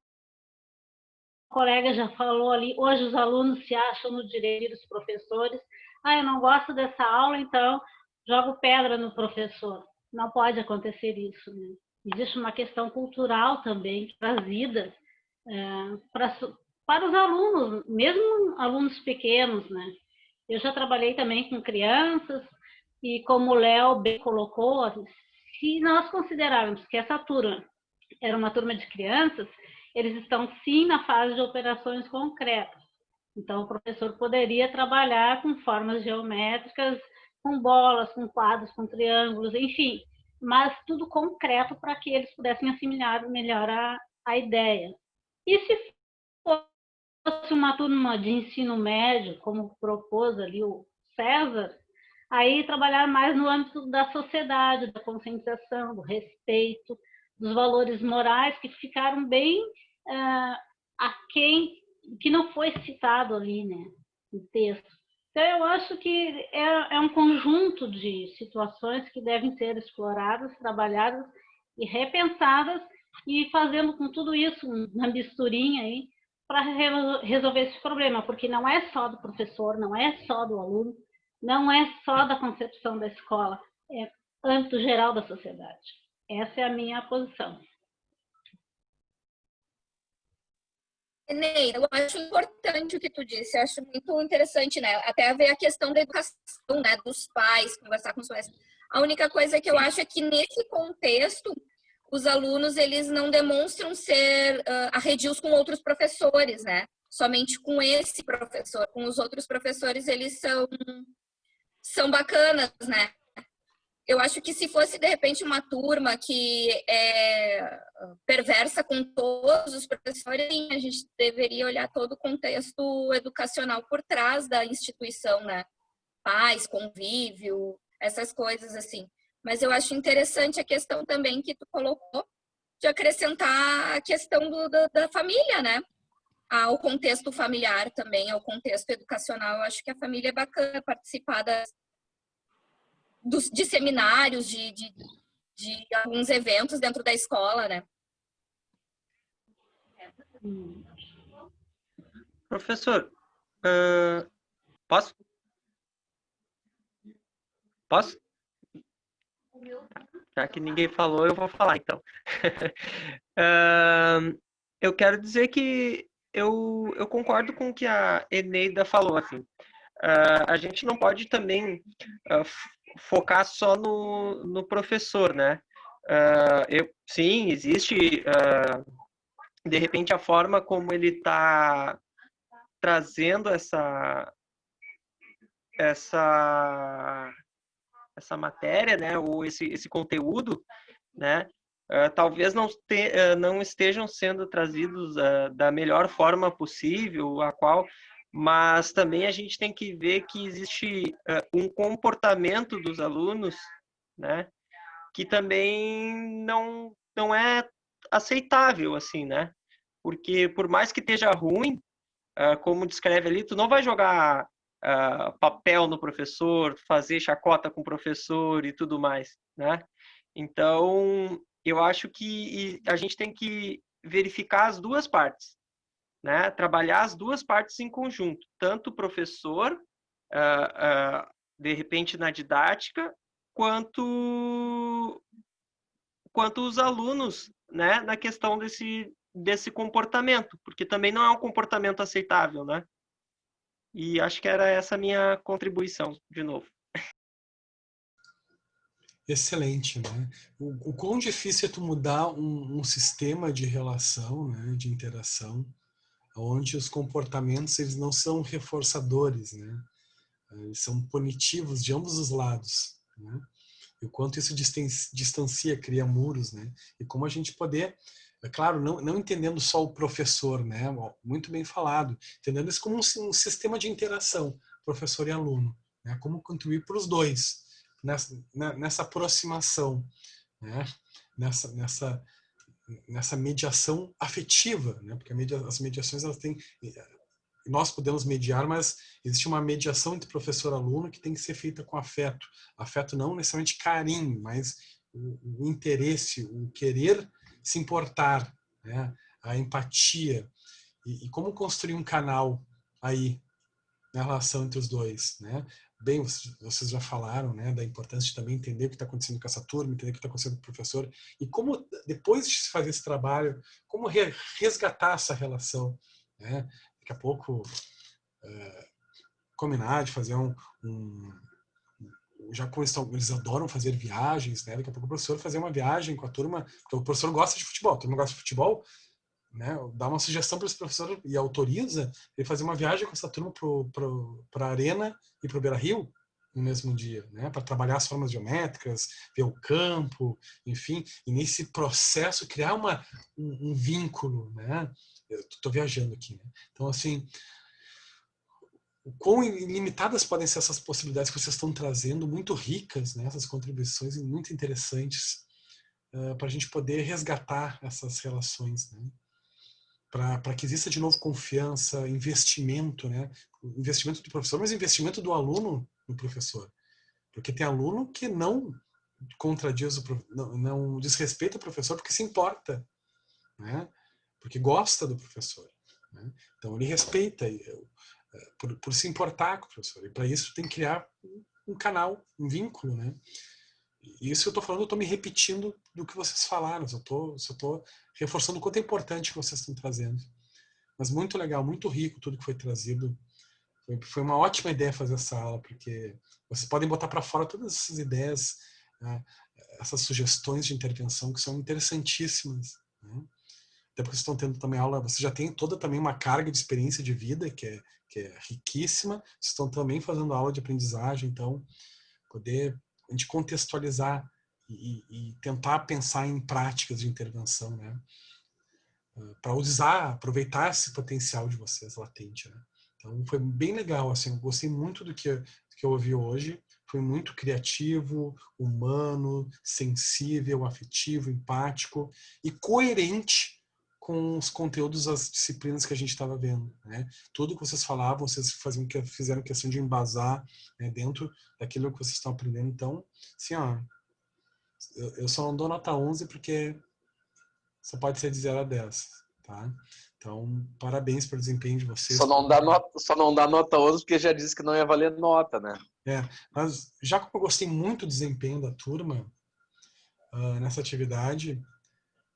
colega já falou ali, hoje os alunos se acham no direito dos professores. Eu não gosto dessa aula, então jogo pedra no professor. Não pode acontecer isso, né? Existe uma questão cultural também trazida para os alunos, mesmo alunos pequenos, né? Eu já trabalhei também com crianças e, como o Léo bem colocou, se nós considerarmos que essa turma era uma turma de crianças, eles estão sim na fase de operações concretas. Então, o professor poderia trabalhar com formas geométricas, com bolas, com quadros, com triângulos, enfim, mas tudo concreto para que eles pudessem assimilar melhor a ideia. E se fosse uma turma de ensino médio, como propôs ali o César, aí trabalhar mais no âmbito da sociedade, da conscientização, do respeito, dos valores morais que ficaram bem aquém, que não foi citado ali, né, no texto. Então, eu acho que é um conjunto de situações que devem ser exploradas, trabalhadas e repensadas, e fazendo com tudo isso uma misturinha aí para resolver esse problema, porque não é só do professor, não é só do aluno, não é só da concepção da escola, é âmbito geral da sociedade. Essa é a minha posição. Neida, eu acho importante o que tu disse, eu acho muito interessante, né? Até ver a questão da educação, né? Dos pais, conversar com os pais. A única coisa que eu acho é que nesse contexto, os alunos, eles não demonstram ser arredios com outros professores, né? Somente com esse professor. Com os outros professores, eles são bacanas, né? Eu acho que se fosse, de repente, uma turma que é perversa com todos os professores, a gente deveria olhar todo o contexto educacional por trás da instituição, né? Paz, convívio, essas coisas assim. Mas eu acho interessante a questão também que tu colocou de acrescentar a questão da família, né? Ao contexto familiar também, ao contexto educacional. Eu acho que a família é bacana participar de seminários, de alguns eventos dentro da escola, né? Professor, posso? Posso? Já que ninguém falou, eu vou falar, então. Eu quero dizer que eu concordo com o que a Eneida falou, assim. A gente não pode também focar só no professor, né? Sim, existe, de repente, a forma como ele está trazendo essa matéria, né? Ou esse conteúdo, né? Talvez não estejam sendo trazidos da melhor forma possível, mas também a gente tem que ver que existe um comportamento dos alunos, né, que também não é aceitável, assim, né? Porque por mais que esteja ruim, como descreve ali, tu não vai jogar papel no professor, fazer chacota com o professor e tudo mais, né? Então, eu acho que a gente tem que verificar as duas partes, né? Trabalhar as duas partes em conjunto, tanto o professor, de repente na didática, quanto os alunos, né? Na questão desse comportamento, porque também não é um comportamento aceitável, né? E acho que era essa a minha contribuição, de novo. Excelente, né? O quão difícil é tu mudar um sistema de relação, né, de interação, onde os comportamentos eles não são reforçadores, né? Eles são punitivos de ambos os lados, né? E o quanto isso distancia, cria muros, né? E como a gente poder, é claro, não entendendo só o professor, né? Muito bem falado, entendendo isso como um sistema de interação, professor e aluno, né? Como contribuir para os dois nessa aproximação, né? Nessa mediação afetiva, né? Porque as mediações elas têm, nós podemos mediar, mas existe uma mediação entre professor e aluno que tem que ser feita com afeto. Afeto não necessariamente carinho, mas o interesse, o querer se importar, né? A empatia. E como construir um canal aí na relação entre os dois, né? Bem, vocês já falaram, né, da importância de também entender o que está acontecendo com essa turma, entender o que está acontecendo com o professor e como, depois de se fazer esse trabalho, como resgatar essa relação, né? Daqui a pouco combinar de fazer já como eles adoram fazer viagens, né? Daqui a pouco o professor fazer uma viagem com a turma, porque o professor gosta de futebol, a turma gosta de futebol, né? Dá uma sugestão para esse professor e autoriza ele fazer uma viagem com essa turma para a Arena e para o Beira-Rio no mesmo dia, né? Para trabalhar as formas geométricas, ver o campo, enfim, e nesse processo criar um vínculo, né? Eu estou viajando aqui, né? Então, assim, o quão ilimitadas podem ser essas possibilidades que vocês estão trazendo, muito ricas, né? Essas contribuições muito interessantes para a gente poder resgatar essas relações, né? Para que exista de novo confiança, investimento, né? Investimento do professor, mas investimento do aluno no professor. Porque tem aluno que não contradiz, não desrespeita o professor porque se importa, né? Porque gosta do professor, né? Então ele respeita por se importar com o professor. E para isso tem que criar um canal, um vínculo, né? E isso eu estou falando, eu estou me repetindo do que vocês falaram, só estou reforçando o quanto é importante que vocês estão trazendo. Mas muito legal, muito rico tudo que foi trazido. Foi uma ótima ideia fazer essa aula, porque vocês podem botar para fora todas essas ideias, né, essas sugestões de intervenção que são interessantíssimas, né? Até porque vocês estão tendo também aula, vocês já têm toda também uma carga de experiência de vida que é riquíssima, vocês estão também fazendo aula de aprendizagem, então poder a gente contextualizar e tentar pensar em práticas de intervenção, né? Para aproveitar esse potencial de vocês latente, né? Então foi bem legal, assim, eu gostei muito do que eu ouvi hoje, foi muito criativo, humano, sensível, afetivo, empático e coerente com os conteúdos das disciplinas que a gente estava vendo, né? Tudo que vocês falavam, vocês fizeram questão de embasar, né, dentro daquilo que vocês estão aprendendo. Então, assim, ó, eu só não dou nota 11 porque só pode ser de 0 a 10, tá? Então, parabéns pelo desempenho de vocês. Só não dá nota 11 porque já disse que não ia valer nota, né? Mas já que eu gostei muito do desempenho da turma nessa atividade,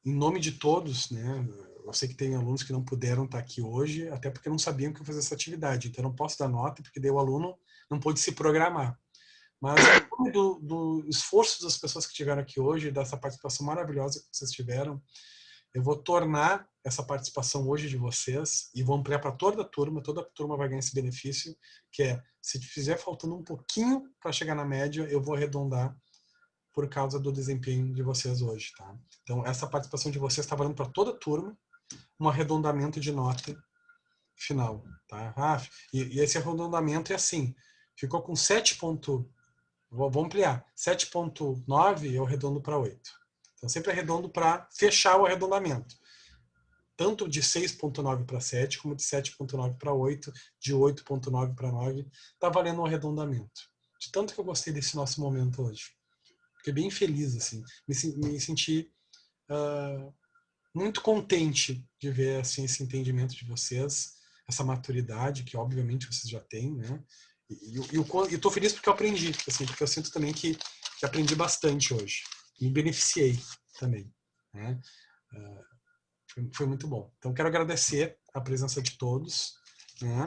em nome de todos, né? Eu sei que tem alunos que não puderam estar aqui hoje, até porque não sabiam que eu fazer essa atividade. Então, eu não posso dar nota, porque daí o aluno não pôde se programar. Mas do esforço das pessoas que estiveram aqui hoje, dessa participação maravilhosa que vocês tiveram, eu vou tornar essa participação hoje de vocês e vou ampliar para toda a turma vai ganhar esse benefício, que é, se fizer faltando um pouquinho para chegar na média, eu vou arredondar por causa do desempenho de vocês hoje, tá? Então, essa participação de vocês está valendo para toda a turma, um arredondamento de nota final, tá? E esse arredondamento é assim, ficou com 7. Vou ampliar, 7.9 eu arredondo para 8. Então, sempre arredondo para fechar o arredondamento. tanto de 6,9 para 7, como de 7,9 para 8, de 8,9 para 9. Tá valendo um arredondamento. De tanto que eu gostei desse nosso momento hoje. Fiquei bem feliz, assim. Me senti muito contente de ver assim, esse entendimento de vocês, essa maturidade que obviamente vocês já têm, né? E tô feliz porque eu aprendi, assim, porque eu sinto também que aprendi bastante hoje. Me beneficiei também, né? Foi muito bom. Então, quero agradecer a presença de todos, né?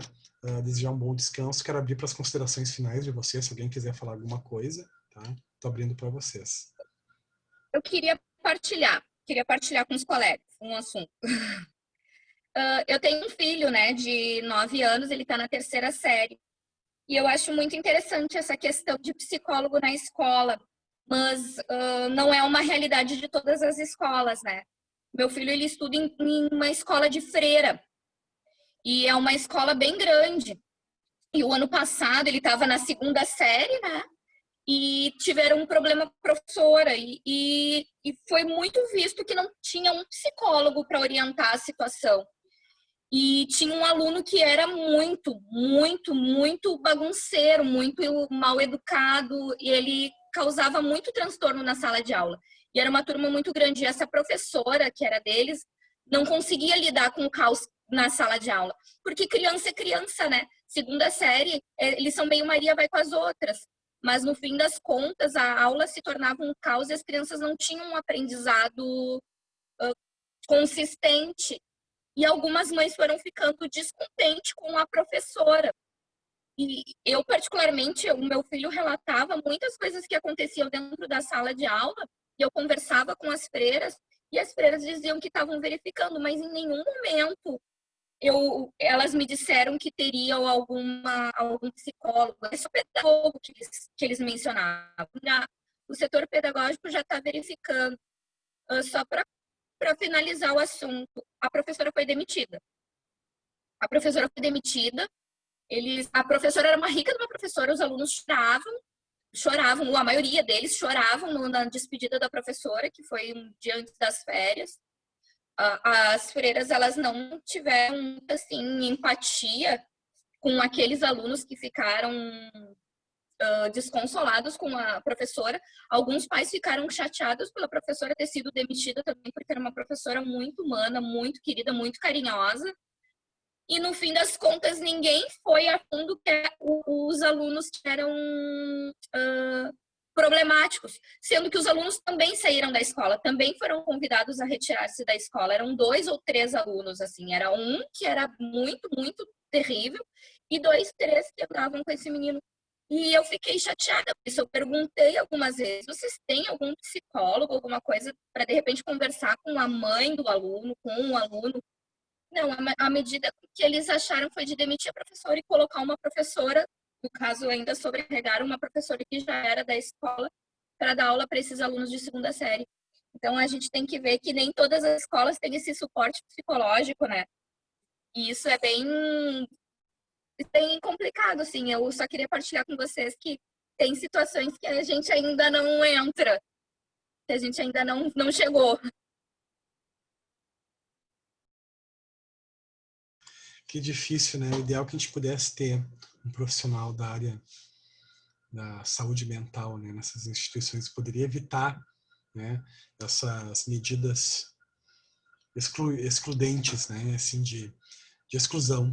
Desejar um bom descanso. Quero abrir para as considerações finais de vocês, se alguém quiser falar alguma coisa, tá? Estou abrindo para vocês. Eu queria partilhar com os colegas um assunto. Eu tenho um filho, né, de 9 anos, ele está na 3ª série. E eu acho muito interessante essa questão de psicólogo na escola, mas não é uma realidade de todas as escolas, né? Meu filho, ele estuda em uma escola de freira, e é uma escola bem grande. E o ano passado ele estava na 2ª série, né? E tiveram um problema com a professora, e foi muito visto que não tinha um psicólogo para orientar a situação. E tinha um aluno que era muito bagunceiro, muito mal educado, e ele causava muito transtorno na sala de aula. E era uma turma muito grande. E essa professora, que era deles, não conseguia lidar com o caos na sala de aula. Porque criança é criança, né? 2ª série, eles são meio Maria vai com as outras. Mas, no fim das contas, a aula se tornava um caos e as crianças não tinham um aprendizado consistente. E algumas mães foram ficando descontentes com a professora. E eu, particularmente, o meu filho relatava muitas coisas que aconteciam dentro da sala de aula, e eu conversava com as freiras, e as freiras diziam que estavam verificando, mas em nenhum momento elas me disseram que teriam algum psicólogo. É só pedagogo que eles mencionavam. O setor pedagógico já está verificando. Só para finalizar o assunto, a professora foi demitida. A professora era uma rica de uma professora, os alunos choravam, a maioria deles choravam na despedida da professora, que foi um dia antes das férias. As freiras, elas não tiveram, assim, empatia com aqueles alunos que ficaram desconsolados com a professora. Alguns pais ficaram chateados pela professora ter sido demitida também, porque era uma professora muito humana, muito querida, muito carinhosa. E, no fim das contas, ninguém foi a fundo que os alunos que eram problemáticos, sendo que os alunos também saíram da escola, também foram convidados a retirar-se da escola. Eram 2 ou 3 alunos, assim. Era um que era muito terrível e 2, 3 que andavam com esse menino. E eu fiquei chateada por isso. Eu perguntei algumas vezes, vocês têm algum psicólogo, alguma coisa para, de repente, conversar com a mãe do aluno, com o aluno? Não, a medida que eles acharam foi de demitir a professora e colocar uma professora, no caso ainda sobrecarregaram uma professora que já era da escola, para dar aula para esses alunos de 2ª série. Então, a gente tem que ver que nem todas as escolas têm esse suporte psicológico, né? E isso é bem complicado, assim. Eu só queria partilhar com vocês que tem situações que a gente ainda não entra, que a gente ainda não chegou. Que difícil, né? O ideal é que a gente pudesse ter um profissional da área da saúde mental, né, nessas instituições, poderia evitar, né, essas medidas excludentes, né, assim, de exclusão.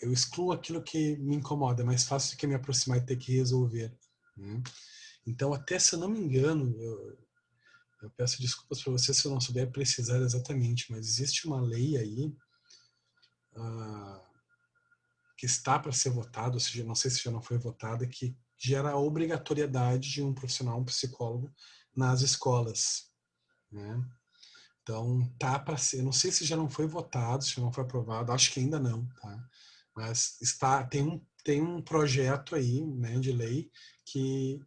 Eu excluo aquilo que me incomoda, é mais fácil do que me aproximar e ter que resolver, né? Então, até se eu não me engano, eu peço desculpas para você se eu não souber precisar exatamente, mas existe uma lei aí que está para ser votada, ou seja, não sei se já não foi votada, que gera a obrigatoriedade de um profissional, um psicólogo, nas escolas, né? Então, tá para ser, não sei se já não foi votado, se já não foi aprovado, acho que ainda não, tá? Mas tem um projeto aí, né, de lei que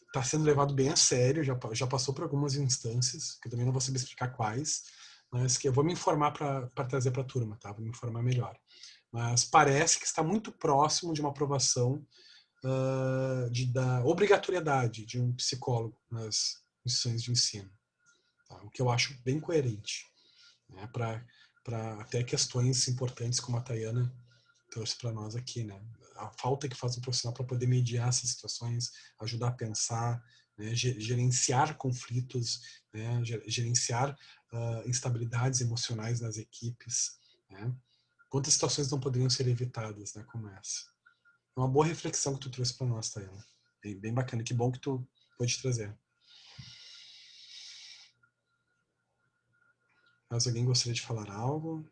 está sendo levado bem a sério, já passou por algumas instâncias, que eu também não vou saber explicar quais, mas que eu vou me informar para trazer para a turma, tá? Vou me informar melhor. Mas parece que está muito próximo de uma aprovação da obrigatoriedade de um psicólogo nas instituições de ensino, tá? O que eu acho bem coerente, né? Para até questões importantes como a Tayana trouxe para nós aqui, né? A falta que faz um profissional para poder mediar essas situações, ajudar a pensar, né? Gerenciar conflitos, né? Gerenciar instabilidades emocionais nas equipes, né? Quantas situações não poderiam ser evitadas, né? Como essa. É uma boa reflexão que tu trouxe para nós, Tayana. Bem bacana. Que bom que tu pôde trazer. Mas alguém gostaria de falar algo?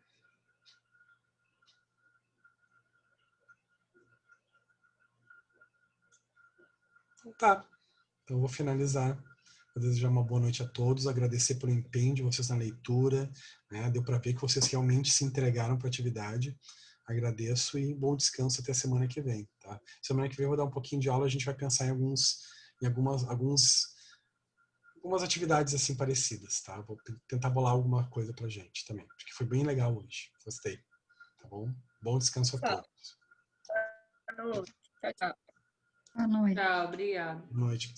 Tá. Então eu vou finalizar. Vou desejar uma boa noite a todos, agradecer pelo empenho de vocês na leitura, né? Deu para ver que vocês realmente se entregaram para a atividade. Agradeço e bom descanso até a semana que vem, tá? Semana que vem eu vou dar um pouquinho de aula, a gente vai pensar em algumas atividades assim parecidas, tá? Vou tentar bolar alguma coisa pra gente também, porque foi bem legal hoje. Gostei, tá bom? Bom descanso a todos. Boa noite. Tchau, tchau. Boa noite. Tchau, obrigada. Boa noite.